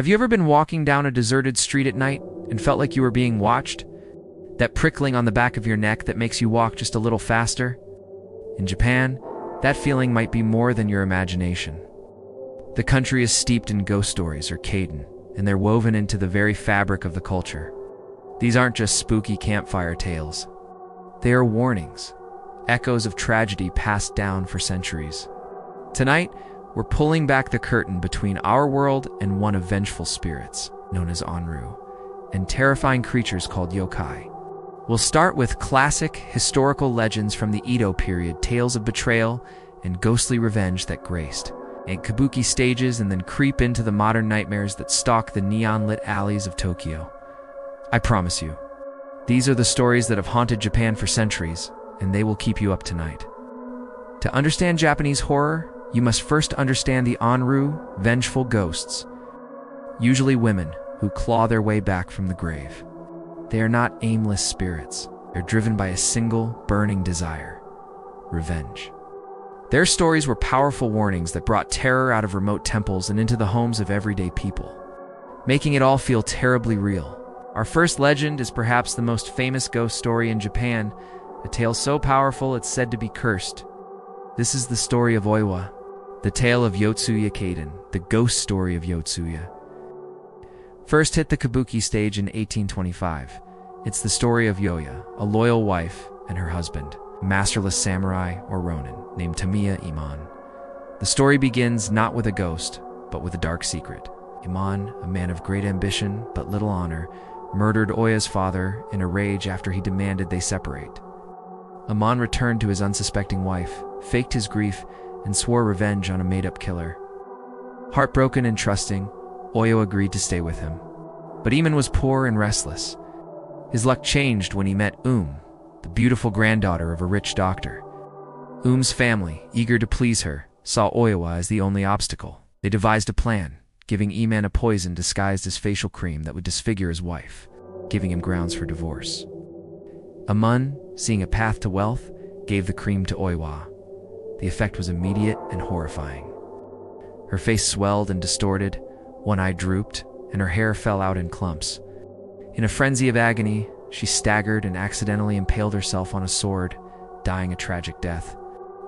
Have you ever been walking down a deserted street at night and felt like you were being watched? That prickling on the back of your neck that makes you walk just a little faster? In Japan, that feeling might be more than your imagination. The country is steeped in ghost stories, or kaiden, and they're woven into the very fabric of the culture. These aren't just spooky campfire tales. They are warnings, echoes of tragedy passed down for centuries. Tonight, we're pulling back the curtain between our world and one of vengeful spirits, known as onru, and terrifying creatures called yokai. We'll start with classic historical legends from the Edo period, tales of betrayal and ghostly revenge that graced and kabuki stages, and then creep into the modern nightmares that stalk the neon-lit alleys of Tokyo. I promise you, these are the stories that have haunted Japan for centuries, and they will keep you up tonight. To understand Japanese horror, you must first understand the onru, vengeful ghosts, usually women who claw their way back from the grave. They are not aimless spirits. They're driven by a single, burning desire: revenge. Their stories were powerful warnings that brought terror out of remote temples and into the homes of everyday people, making it all feel terribly real. Our first legend is perhaps the most famous ghost story in Japan, a tale so powerful it's said to be cursed. This is the story of Oiwa, the tale of Yotsuya Kaiden, the ghost story of Yotsuya. First hit the kabuki stage in 1825. It's the story of Yoya, a loyal wife, and her husband, a masterless samurai or ronin named Tamiya Iman. The story begins not with a ghost, but with a dark secret. Iman, a man of great ambition but little honor, murdered Oya's father in a rage after he demanded they separate. Iman returned to his unsuspecting wife, faked his grief, and swore revenge on a made-up killer. Heartbroken and trusting, Oyo agreed to stay with him. But Iman was poor and restless. His luck changed when he met the beautiful granddaughter of a rich doctor. Um's family, eager to please her, saw Oiwa as the only obstacle. They devised a plan, giving Iman a poison disguised as facial cream that would disfigure his wife, giving him grounds for divorce. Iman, seeing a path to wealth, gave the cream to Oiwa. The effect was immediate and horrifying. Her face swelled and distorted, one eye drooped, and her hair fell out in clumps. In a frenzy of agony, she staggered and accidentally impaled herself on a sword, dying a tragic death.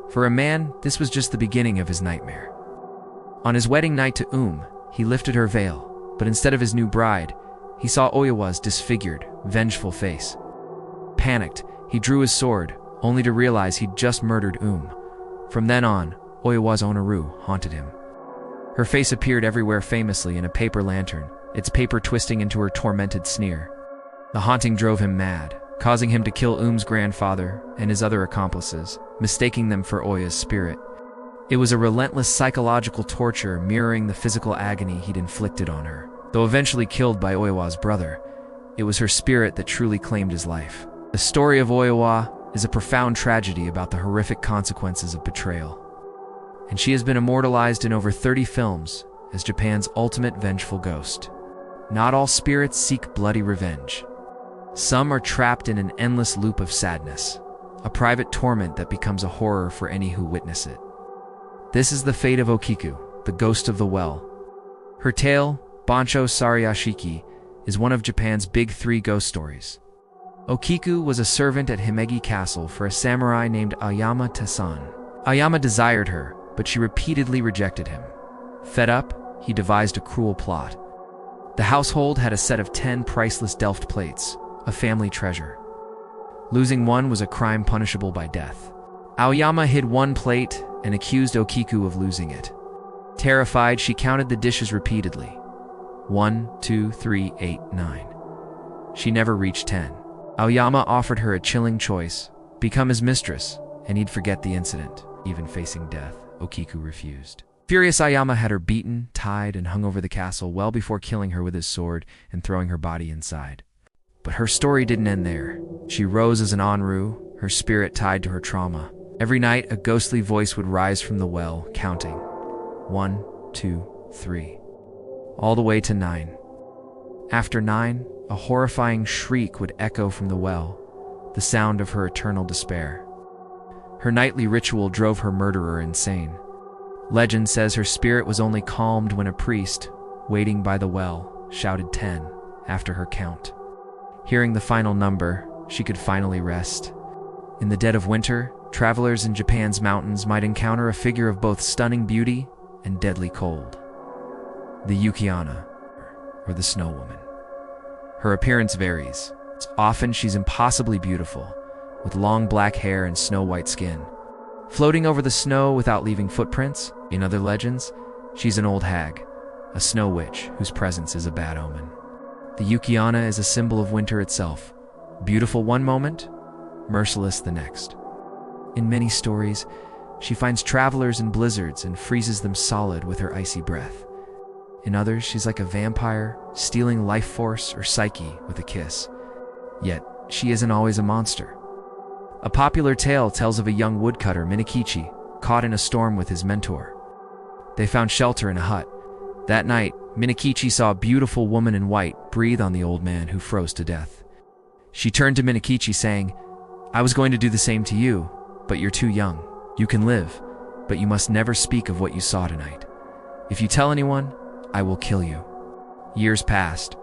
For a man, this was just the beginning of his nightmare. On his wedding night to he lifted her veil, but instead of his new bride, he saw Oiwa's disfigured, vengeful face. Panicked, he drew his sword, only to realize he'd just murdered From then on, Oiwa's onaru haunted him. Her face appeared everywhere famously in a paper lantern, its paper twisting into her tormented sneer. The haunting drove him mad, causing him to kill Um's grandfather and his other accomplices, mistaking them for Oya's spirit. It was a relentless psychological torture mirroring the physical agony he'd inflicted on her. Though eventually killed by Oiwa's brother, it was her spirit that truly claimed his life. The story of Oiwa is a profound tragedy about the horrific consequences of betrayal, and she has been immortalized in over 30 films as Japan's ultimate vengeful ghost. Not all spirits seek bloody revenge. Some are trapped in an endless loop of sadness, a private torment that becomes a horror for any who witness it. This is the fate of Okiku, the ghost of the well. Her tale, Bancho Sariashiki, is one of Japan's big 3 ghost stories. Okiku was a servant at Himegi Castle for a samurai named Ayama Tasan. Ayama desired her, but she repeatedly rejected him. Fed up, he devised a cruel plot. The household had a set of 10 priceless Delft plates, a family treasure. Losing one was a crime punishable by death. Aoyama hid one plate and accused Okiku of losing it. Terrified, she counted the dishes repeatedly. 1, 2, 3, 8, 9. She never reached 10. Aoyama offered her a chilling choice: become his mistress, and he'd forget the incident. Even facing death, Okiku refused. Furious, Aoyama had her beaten, tied, and hung over the castle well before killing her with his sword and throwing her body inside. But her story didn't end there. She rose as an onru, her spirit tied to her trauma. Every night, a ghostly voice would rise from the well, counting 1, 2, 3, all the way to 9. After 9, a horrifying shriek would echo from the well, the sound of her eternal despair. Her nightly ritual drove her murderer insane. Legend says her spirit was only calmed when a priest, waiting by the well, shouted 10 after her count. Hearing the final number, she could finally rest. In the dead of winter, travelers in Japan's mountains might encounter a figure of both stunning beauty and deadly cold. The Yuki-onna, or the Snow Woman. Her appearance varies. Often she's impossibly beautiful, with long black hair and snow-white skin. Floating over the snow without leaving footprints, in other legends, she's an old hag, a snow witch whose presence is a bad omen. The Yuki-onna is a symbol of winter itself, beautiful one moment, merciless the next. In many stories, she finds travelers in blizzards and freezes them solid with her icy breath. In others, she's like a vampire, stealing life force or psyche with a kiss. Yet, she isn't always a monster. A popular tale tells of a young woodcutter, Minakichi, caught in a storm with his mentor. They found shelter in a hut. That night, Minakichi saw a beautiful woman in white breathe on the old man who froze to death. She turned to Minakichi saying, "I was going to do the same to you, but you're too young. You can live, but you must never speak of what you saw tonight. If you tell anyone, I will kill you." Years passed.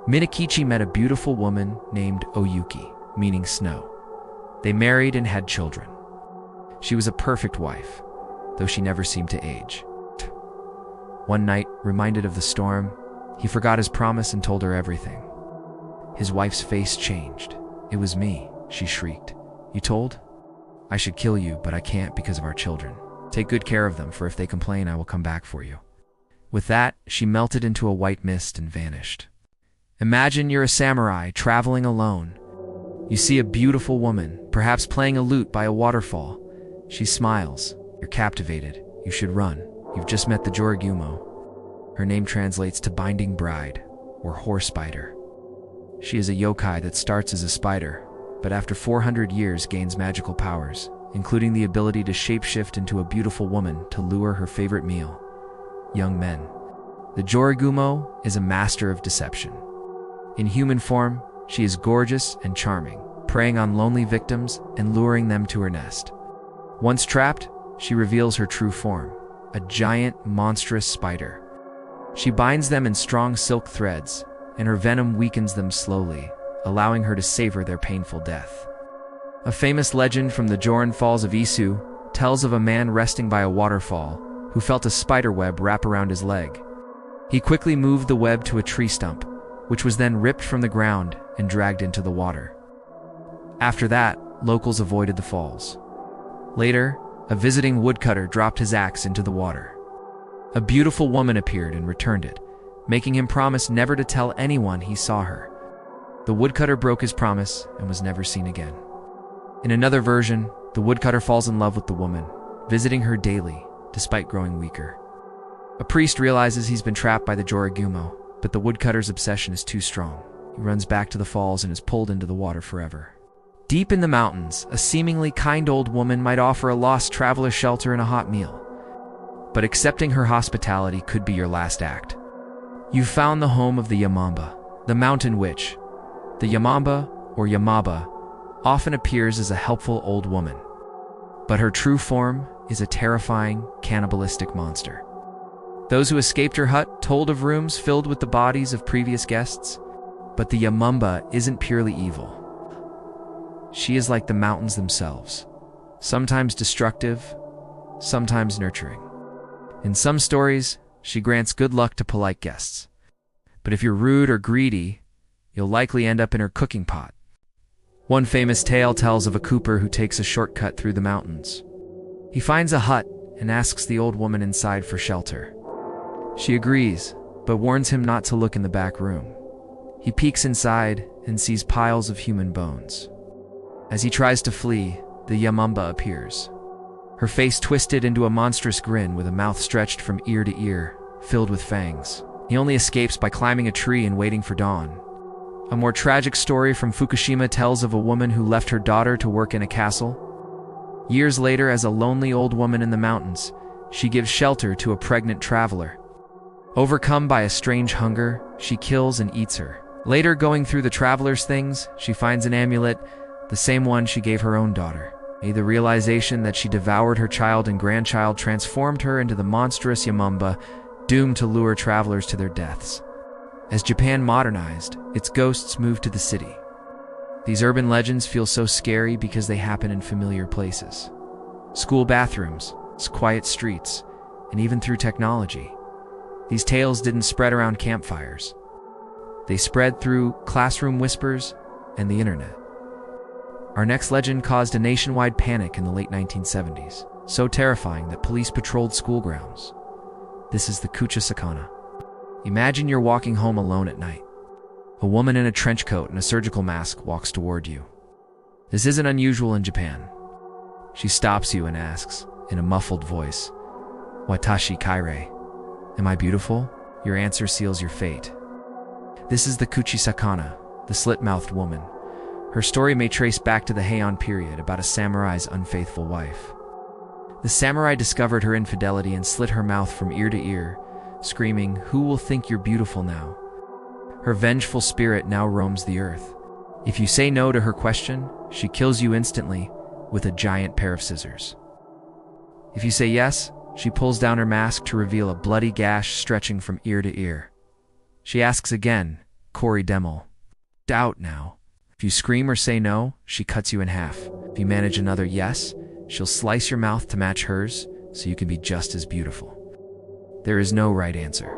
Minakichi met a beautiful woman named Oyuki, meaning snow. They married and had children. She was a perfect wife, though she never seemed to age. One night, reminded of the storm, he forgot his promise and told her everything. His wife's face changed. "It was me," she shrieked. "You told? I should kill you, but I can't because of our children. Take good care of them, for if they complain, I will come back for you." With that, she melted into a white mist and vanished. Imagine you're a samurai traveling alone. You see a beautiful woman, perhaps playing a lute by a waterfall. She smiles. You're captivated. You should run. You've just met the Jorogumo. Her name translates to binding bride, or horse spider. She is a yokai that starts as a spider, but after 400 years gains magical powers, including the ability to shapeshift into a beautiful woman to lure her favorite meal, young men. The Jorogumo is a master of deception. In human form, she is gorgeous and charming, preying on lonely victims and luring them to her nest. Once trapped, she reveals her true form, a giant, monstrous spider. She binds them in strong silk threads, and her venom weakens them slowly, allowing her to savor their painful death. A famous legend from the Joran Falls of Isu tells of a man resting by a waterfall who felt a spider web wrap around his leg. He quickly moved the web to a tree stump, which was then ripped from the ground and dragged into the water. After that, locals avoided the falls. Later, a visiting woodcutter dropped his axe into the water. A beautiful woman appeared and returned it, making him promise never to tell anyone he saw her. The woodcutter broke his promise and was never seen again. In another version, the woodcutter falls in love with the woman, visiting her daily, despite growing weaker. A priest realizes he's been trapped by the Jorogumo, but the woodcutter's obsession is too strong. He runs back to the falls and is pulled into the water forever. Deep in the mountains, a seemingly kind old woman might offer a lost traveler shelter and a hot meal. But accepting her hospitality could be your last act. You've found the home of the Yamamba, the mountain witch. The Yamamba, or Yamaba, often appears as a helpful old woman. But her true form is a terrifying, cannibalistic monster. Those who escaped her hut told of rooms filled with the bodies of previous guests, but the Yamamba isn't purely evil. She is like the mountains themselves, sometimes destructive, sometimes nurturing. In some stories, she grants good luck to polite guests. But if you're rude or greedy, you'll likely end up in her cooking pot. One famous tale tells of a cooper who takes a shortcut through the mountains. He finds a hut and asks the old woman inside for shelter. She agrees, but warns him not to look in the back room. He peeks inside and sees piles of human bones. As he tries to flee, the Yamamba appears. Her face twisted into a monstrous grin with a mouth stretched from ear to ear, filled with fangs. He only escapes by climbing a tree and waiting for dawn. A more tragic story from Fukushima tells of a woman who left her daughter to work in a castle. Years later, as a lonely old woman in the mountains, she gives shelter to a pregnant traveler. Overcome by a strange hunger, she kills and eats her. Later, going through the traveler's things, she finds an amulet, the same one she gave her own daughter. The realization that she devoured her child and grandchild transformed her into the monstrous Yamamba, doomed to lure travelers to their deaths. As Japan modernized, its ghosts moved to the city. These urban legends feel so scary because they happen in familiar places. School bathrooms, quiet streets, and even through technology. These tales didn't spread around campfires. They spread through classroom whispers and the internet. Our next legend caused a nationwide panic in the late 1970s, so terrifying that police patrolled school grounds. This is the Kuchisake-onna. Imagine you're walking home alone at night. A woman in a trench coat and a surgical mask walks toward you. This isn't unusual in Japan. She stops you and asks, in a muffled voice, "Watashi kaire?" Am I beautiful? Your answer seals your fate. This is the Kuchisake-onna, the slit-mouthed woman. Her story may trace back to the Heian period about a samurai's unfaithful wife. The samurai discovered her infidelity and slit her mouth from ear to ear, screaming, "Who will think you're beautiful now?" Her vengeful spirit now roams the earth. If you say no to her question, she kills you instantly with a giant pair of scissors. If you say yes, she pulls down her mask to reveal a bloody gash stretching from ear to ear. She asks again, "Kori demo?" Doubt now. If you scream or say no, she cuts you in half. If you manage another yes, she'll slice your mouth to match hers so you can be just as beautiful. There is no right answer.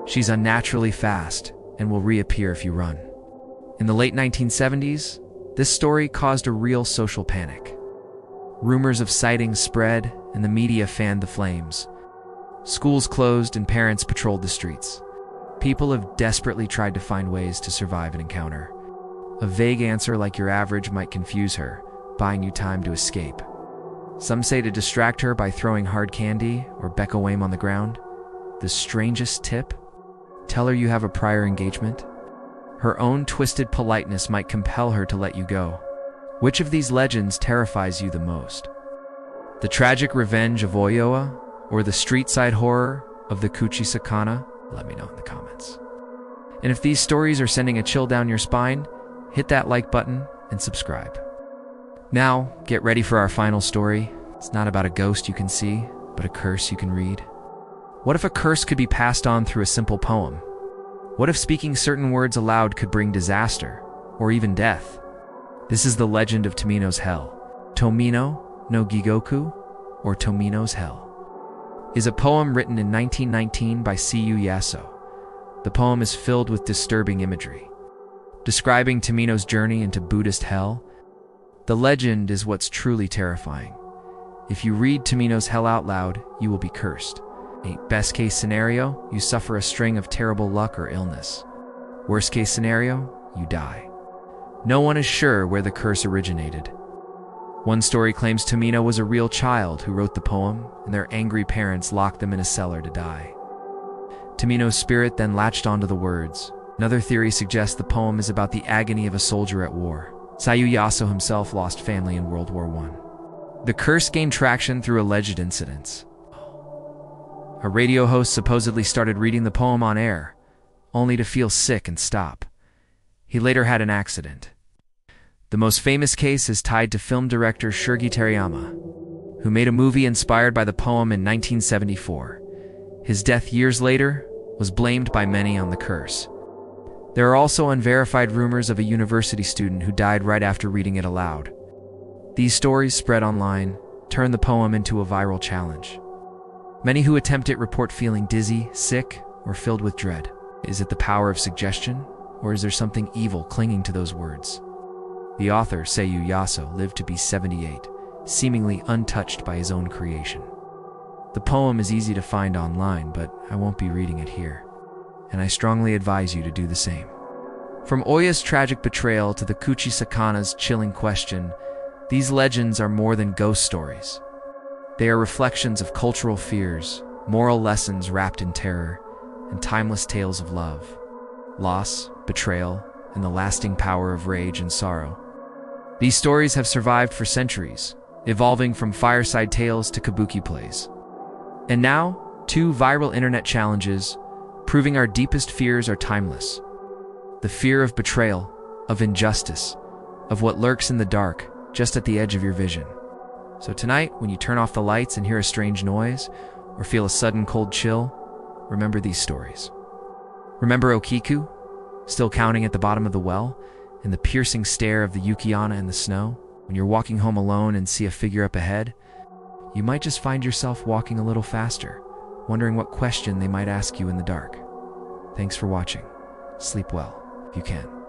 She's unnaturally fast and will reappear if you run. In the late 1970s, this story caused a real social panic. Rumors of sightings spread and the media fanned the flames. Schools closed and parents patrolled the streets. People have desperately tried to find ways to survive an encounter. A vague answer like your average might confuse her, buying you time to escape. Some say to distract her by throwing hard candy or beck away on the ground. The strangest tip? Tell her you have a prior engagement. Her own twisted politeness might compel her to let you go. Which of these legends terrifies you the most? The tragic revenge of Oiwa or the street-side horror of the Kuchisake-onna? Let me know in the comments. And if these stories are sending a chill down your spine, hit that like button and subscribe. Now, get ready for our final story. It's not about a ghost you can see, but a curse you can read. What if a curse could be passed on through a simple poem? What if speaking certain words aloud could bring disaster, or even death? This is the legend of Tomino's Hell. Tomino no Gigoku, or Tomino's Hell, is a poem written in 1919 by C.U. Yaso. The poem is filled with disturbing imagery. Describing Tomino's journey into Buddhist hell, the legend is what's truly terrifying. If you read Tomino's Hell out loud, you will be cursed. Best case scenario, you suffer a string of terrible luck or illness. Worst case scenario, you die. No one is sure where the curse originated. One story claims Tomino was a real child who wrote the poem, and their angry parents locked them in a cellar to die. Tomino's spirit then latched onto the words. Another theory suggests the poem is about the agony of a soldier at war. C.U. Yaso himself lost family in World War I. The curse gained traction through alleged incidents. A radio host supposedly started reading the poem on air, only to feel sick and stop. He later had an accident. The most famous case is tied to film director Shoji Terayama, who made a movie inspired by the poem in 1974. His death years later was blamed by many on the curse. There are also unverified rumors of a university student who died right after reading it aloud. These stories spread online, turned the poem into a viral challenge. Many who attempt it report feeling dizzy, sick, or filled with dread. Is it the power of suggestion, or is there something evil clinging to those words? The author, C.U. Yaso, lived to be 78, seemingly untouched by his own creation. The poem is easy to find online, but I won't be reading it here, and I strongly advise you to do the same. From Oiwa's tragic betrayal to the Kuchisake-onna's chilling question, these legends are more than ghost stories. They are reflections of cultural fears, moral lessons wrapped in terror, and timeless tales of love, loss, betrayal, and the lasting power of rage and sorrow. These stories have survived for centuries, evolving from fireside tales to kabuki plays. And now, 2 viral internet challenges, proving our deepest fears are timeless. The fear of betrayal, of injustice, of what lurks in the dark, just at the edge of your vision. So tonight, when you turn off the lights and hear a strange noise, or feel a sudden cold chill, remember these stories. Remember Okiku, still counting at the bottom of the well, and the piercing stare of the Yuki-onna in the snow? When you're walking home alone and see a figure up ahead, you might just find yourself walking a little faster, wondering what question they might ask you in the dark. Thanks for watching. Sleep well, if you can.